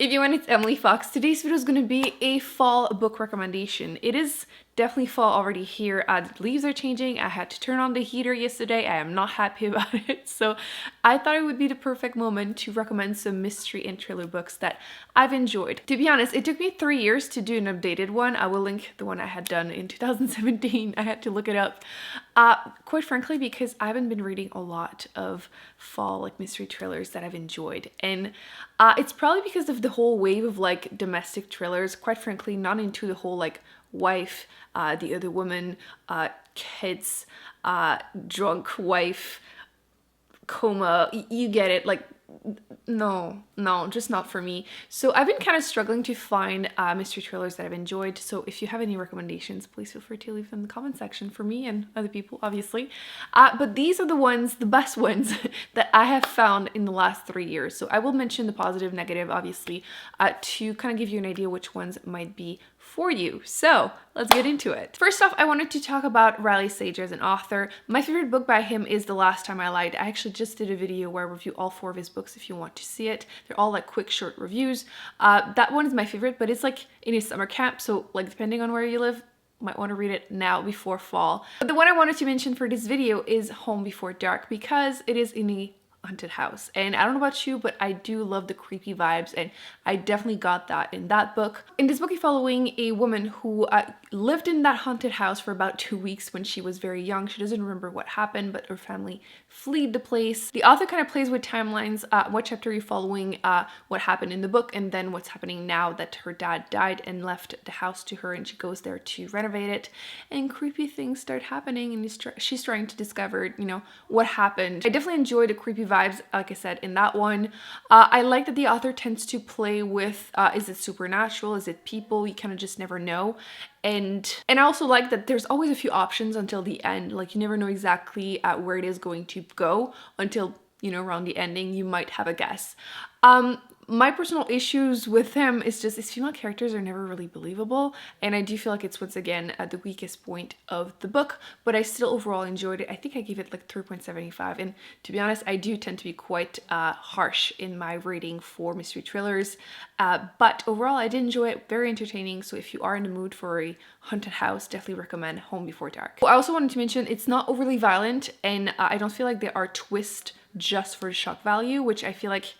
Everyone, it's Emily Fox. Today's video is going to be a fall book recommendation. It is definitely fall already here. The leaves are changing. I had to turn on the heater yesterday. I am not happy about it. So I thought it would be the perfect moment to recommend some mystery and thriller books that I've enjoyed. To be honest, it took me 3 years to do an updated one. I will link the one I had done in 2017. I had to look it up. Quite frankly, because I haven't been reading a lot of fall like mystery thrillers that I've enjoyed. And it's probably because of the whole wave of like domestic thrillers. Quite frankly, not into the whole like wife, the other woman, kids, drunk wife, coma, you get it, like no, just not for me. So I've been kind of struggling to find mystery thrillers that I've enjoyed. So if you have any recommendations, please feel free to leave them in the comment section for me and other people, obviously. But these are the ones, the best ones that I have found in the last 3 years. So I will mention the positive, negative, obviously, to kind of give you an idea which ones might be for you. So let's get into it. First off, I wanted to talk about Riley Sage as an author. My favorite book by him is The Last Time I Lied. I actually just did a video where I review all 4 of his books if you want to see it. They're all like quick short reviews. That one is my favorite, but it's like in his summer camp, so like depending on where you live, might want to read it now before fall. But the one I wanted to mention for this video is Home Before Dark because it is in a haunted house, and I don't know about you, but I do love the creepy vibes, and I definitely got that in that book. In this book, you're following a woman who lived in that haunted house for about 2 weeks when she was very young. She doesn't remember what happened, but her family fled the place. The author kind of plays with timelines, what chapter you're following, what happened in the book, and then what's happening now that her dad died and left the house to her, and she goes there to renovate it, and creepy things start happening, and she's trying to discover, you know, what happened. I definitely enjoyed the creepy vibes, like I said, in that one. I like that the author tends to play with, is it supernatural, is it people, you kind of just never know. And I also like that there's always a few options until the end. Like you never know exactly where it is going to go until, you know, around the ending you might have a guess. My personal issues with him is just his female characters are never really believable, and I do feel like it's once again at the weakest point of the book, but I still overall enjoyed it. I think I gave it like 3.75, and to be honest, I do tend to be quite harsh in my rating for mystery thrillers, but overall I did enjoy it, very entertaining. So if you are in the mood for a haunted house, definitely recommend Home Before Dark. I also wanted to mention it's not overly violent, and I don't feel like there are twists just for shock value, which I feel like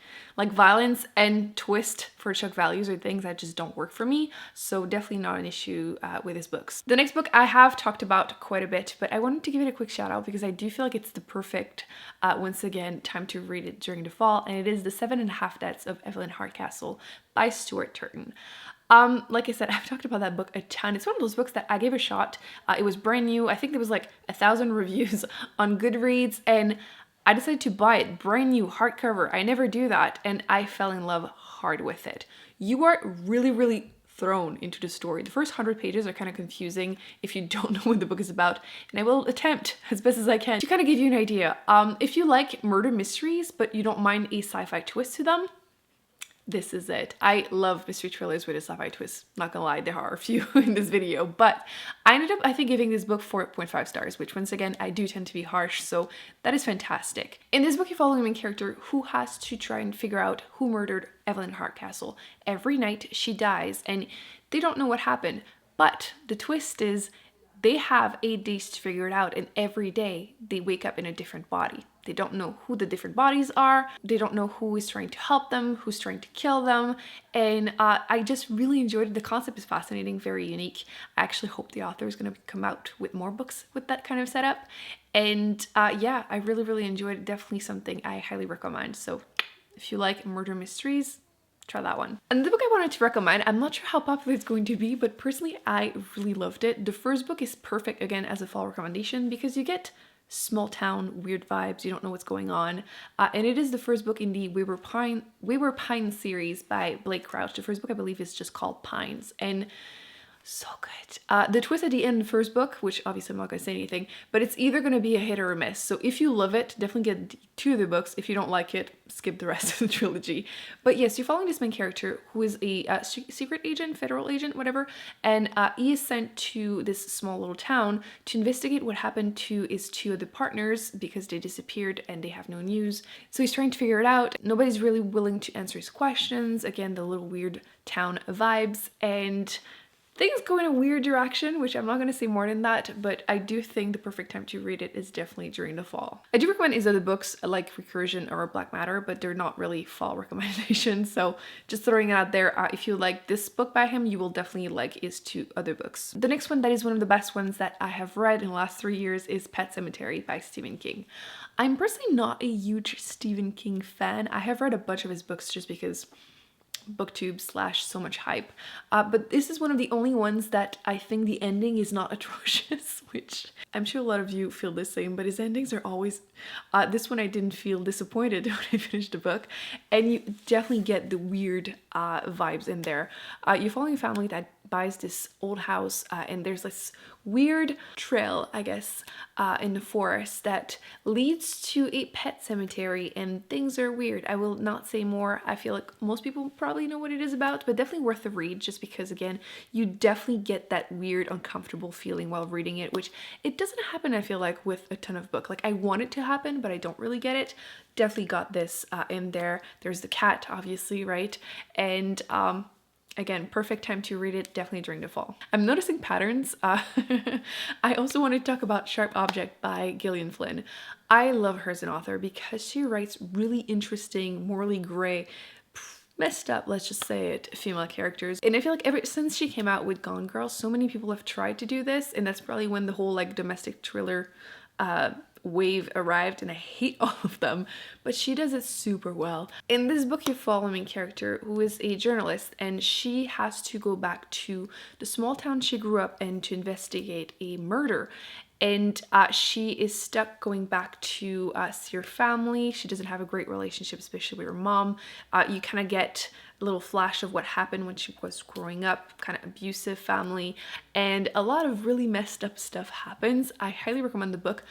violence and twist for shock values are things that just don't work for me. So definitely not an issue with his books. The next book I have talked about quite a bit, but I wanted to give it a quick shout out because I do feel like it's the perfect, once again, time to read it during the fall, and it is The 7.5 Deaths of Evelyn Hardcastle by Stuart Turton. Like I said, I've talked about that book a ton. It's one of those books that I gave a shot. It was brand new. I think there was like 1,000 reviews on Goodreads, and I decided to buy it brand new hardcover. I never do that, and I fell in love hard with it. You are really thrown into the story. The first 100 pages are kind of confusing if you don't know what the book is about, and I will attempt as best as I can to kind of give you an idea. If you like murder mysteries but you don't mind a sci-fi twist to them, this is it. I love mystery thrillers with a sci-fi twist. Not gonna lie, there are a few in this video, but I ended up, I think, giving this book 4.5 stars, which once again, I do tend to be harsh, so that is fantastic. In this book, you follow a main character who has to try and figure out who murdered Evelyn Hardcastle. Every night she dies, and they don't know what happened, but the twist is they have 8 days to figure it out, and every day they wake up in a different body. They don't know who the different bodies are. They don't know who is trying to help them, who's trying to kill them. And I just really enjoyed it. The concept is fascinating, very unique. I actually hope the author is going to come out with more books with that kind of setup. And yeah, I really enjoyed it. Definitely something I highly recommend. So if you like murder mysteries, try that one. And the book I wanted to recommend, I'm not sure how popular it's going to be, but personally, I really loved it. The first book is perfect, again, as a fall recommendation because you get small town weird vibes, you don't know what's going on, and it is the first book in the We Were Pine series by Blake Crouch. The first book I believe is just called Pines, and So good. The twist at the end of the first book, which obviously I'm not going to say anything, but it's either going to be a hit or a miss. So if you love it, definitely get the 2 of the books. If you don't like it, skip the rest of the trilogy. But yes, you're following this main character who is a secret agent, federal agent, whatever, and he is sent to this small little town to investigate what happened to his 2 other partners because they disappeared and they have no news. So he's trying to figure it out. Nobody's really willing to answer his questions. Again, the little weird town vibes, and things go in a weird direction, which I'm not going to say more than that, but I do think the perfect time to read it is definitely during the fall. I do recommend his other books like Recursion or Black Matter, but they're not really fall recommendations, so just throwing it out there. If you like this book by him, you will definitely like his 2 other books. The next one that is one of the best ones that I have read in the last 3 years is Pet Sematary by Stephen King. I'm personally not a huge Stephen King fan. I have read a bunch of his books just because booktube / so much hype, but this is one of the only ones that I think the ending is not atrocious, which I'm sure a lot of you feel the same, but his endings are always this one I didn't feel disappointed when I finished the book, and you definitely get the weird vibes in there. You're following a family that buys this old house, and there's this weird trail, I guess, in the forest that leads to a pet cemetery, and things are weird. I will not say more. I feel like most people probably know what it is about, but definitely worth a read just because, again, you definitely get that weird, uncomfortable feeling while reading it, which it doesn't happen, I feel like, with a ton of book. Like, I want it to happen, but I don't really get it. Definitely got this in there. There's the cat, obviously, right? And again, perfect time to read it, definitely during the fall. I'm noticing patterns. I also want to talk about Sharp Object by Gillian Flynn. I love her as an author because she writes really interesting, morally gray, messed up, let's just say it, female characters. And I feel like ever since she came out with Gone Girl, so many people have tried to do this, and that's probably when the whole like domestic thriller wave arrived, and I hate all of them, but she does it super well. In this book, you follow a main character who is a journalist, and she has to go back to the small town she grew up in to investigate a murder. And she is stuck going back to see her family. She doesn't have a great relationship, especially with her mom. You kind of get a little flash of what happened when she was growing up, kind of abusive family, and a lot of really messed up stuff happens. I highly recommend the book.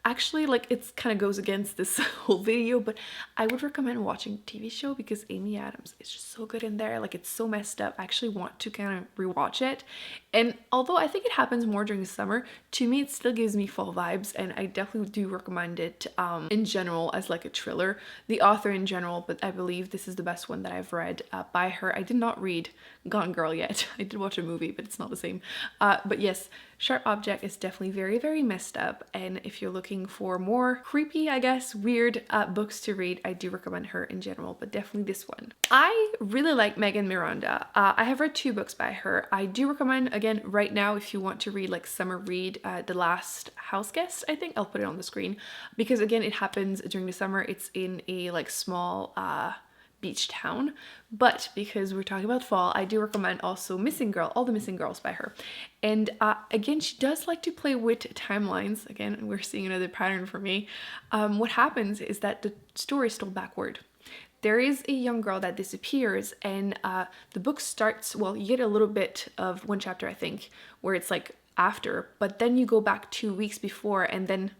Actually, like, it's kind of goes against this whole video, but I would recommend watching the TV show because Amy Adams is just so good in there. Like, it's so messed up. I actually want to kind of rewatch it. And although I think it happens more during the summer, to me, it still gives me fall vibes, and I definitely do recommend it in general as like a thriller. The author in general, but I believe this is the best one that I've read by her. I did not read Gone Girl yet. I did watch a movie, but it's not the same. But yes, Sharp Object is definitely very, very messed up, and if you're looking for more creepy, I guess, weird books to read, I do recommend her in general, but definitely this one. I really like Megan Miranda. I have read 2 books by her. I do recommend, again, right now, if you want to read like summer read, The Last House Guest, I think. I'll put it on the screen, because again, it happens during the summer. It's in a like small beach town, but because we're talking about fall, I do recommend also Missing Girl, All the Missing Girls by her. And again, she does like to play with timelines. Again, we're seeing another pattern for me. What happens is that the story is told backward. There is a young girl that disappears, and the book starts, well, you get a little bit of one chapter, I think, where it's like after, but then you go back 2 weeks before, and then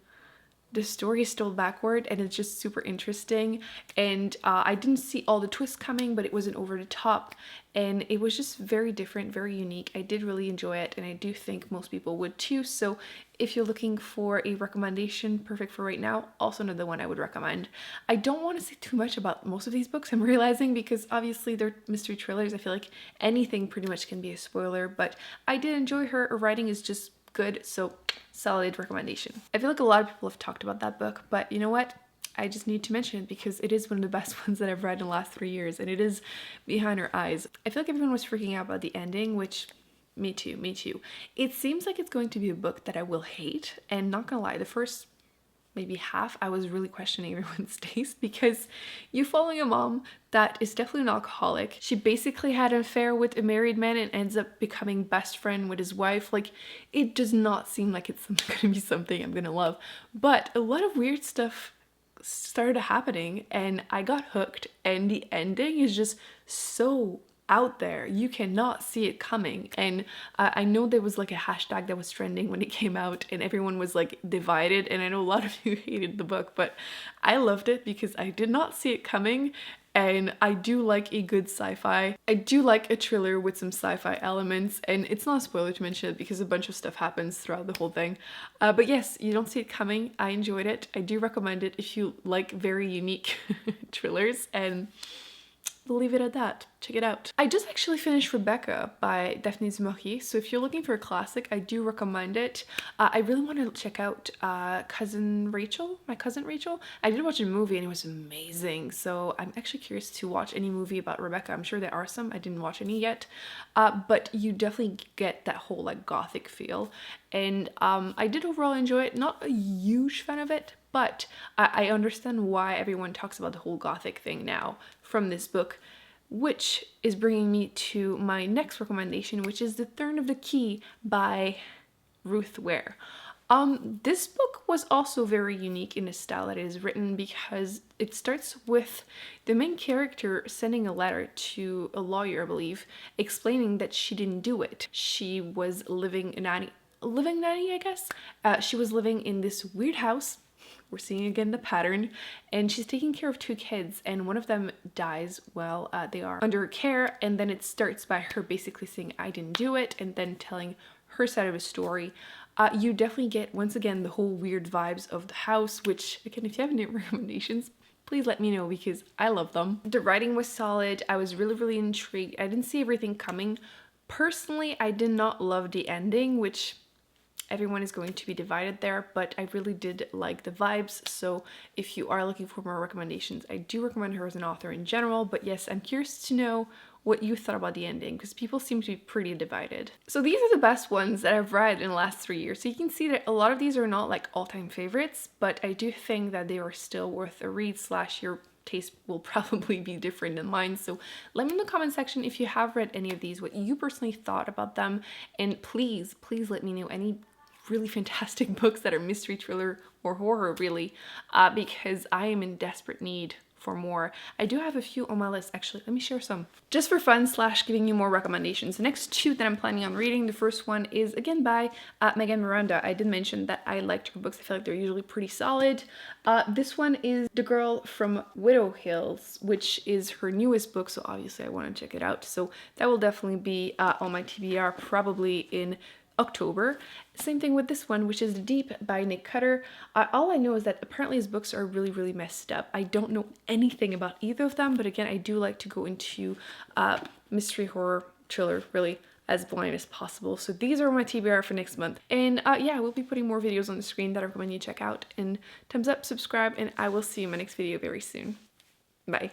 the story is told backward, and it's just super interesting. And I didn't see all the twists coming, but it wasn't over the top, and it was just very different, very unique. I did really enjoy it, and I do think most people would too. So if you're looking for a recommendation perfect for right now, also another one I would recommend. I don't want to say too much about most of these books, I'm realizing, because obviously they're mystery thrillers. I feel like anything pretty much can be a spoiler, but I did enjoy her. Her writing is just good, so solid recommendation. I feel like a lot of people have talked about that book, but you know what? I just need to mention it because it is one of the best ones that I've read in the last 3 years, and it is Behind Her Eyes. I feel like everyone was freaking out about the ending, which me too. It seems like it's going to be a book that I will hate, and not gonna lie, the first maybe half, I was really questioning everyone's taste, because you're following a mom that is definitely an alcoholic. She basically had an affair with a married man and ends up becoming best friend with his wife. Like, it does not seem like it's gonna be something I'm gonna love, but a lot of weird stuff started happening, and I got hooked, and the ending is just so out there. You cannot see it coming. And I know there was like a hashtag that was trending when it came out and everyone was like divided, and I know a lot of you hated the book, but I loved it because I did not see it coming. And I do like a good sci-fi. I do like a thriller with some sci-fi elements, and it's not a spoiler to mention it because a bunch of stuff happens throughout the whole thing. But yes, you don't see it coming. I enjoyed it. I do recommend it if you like very unique thrillers, and we'll leave it at that. Check it out. I just actually finished Rebecca by Daphne du Maurier, so if you're looking for a classic, I do recommend it. I really want to check out My Cousin Rachel. I did watch a movie and it was amazing, so I'm actually curious to watch any movie about Rebecca. I'm sure there are some. I didn't watch any yet, but you definitely get that whole like gothic feel, and I did overall enjoy it. Not a huge fan of it, but I understand why everyone talks about the whole gothic thing now from this book, which is bringing me to my next recommendation, which is The Turn of the Key by Ruth Ware. This book was also very unique in the style that it is written, because it starts with the main character sending a letter to a lawyer, I believe, explaining that she didn't do it. She was living nanny, I guess. She was living in this weird house. We're seeing again the pattern, and she's taking care of two kids, and one of them dies while they are under care, and then it starts by her basically saying I didn't do it, and then telling her side of the story. You definitely get, once again, the whole weird vibes of the house, which, again, if you have any recommendations, please let me know because I love them. The writing was solid. I was really intrigued. I didn't see everything coming. Personally, I did not love the ending, which everyone is going to be divided there, but I really did like the vibes. So if you are looking for more recommendations, I do recommend her as an author in general. But yes, I'm curious to know what you thought about the ending, because people seem to be pretty divided. So these are the best ones that I've read in the last 3 years. So you can see that a lot of these are not like all-time favorites, but I do think that they are still worth a read / your taste will probably be different than mine. So let me in the comment section if you have read any of these, what you personally thought about them, and please let me know any really fantastic books that are mystery, thriller, or horror, really, because I am in desperate need for more. I do have a few on my list, actually. Let me share some. Just for fun / giving you more recommendations. The next two that I'm planning on reading, the first one is again by Megan Miranda. I did mention that I liked her books. I feel like they're usually pretty solid. This one is The Girl from Widow Hills, which is her newest book, so obviously I want to check it out. So that will definitely be on my TBR probably in October. Same thing with this one, which is The Deep by Nick Cutter. All I know is that apparently his books are really messed up. I don't know anything about either of them, but again, I do like to go into mystery, horror, thriller, really as blind as possible. So these are my TBR for next month. And yeah, we'll be putting more videos on the screen that I recommend you check out. And thumbs up, subscribe, and I will see you in my next video very soon. Bye.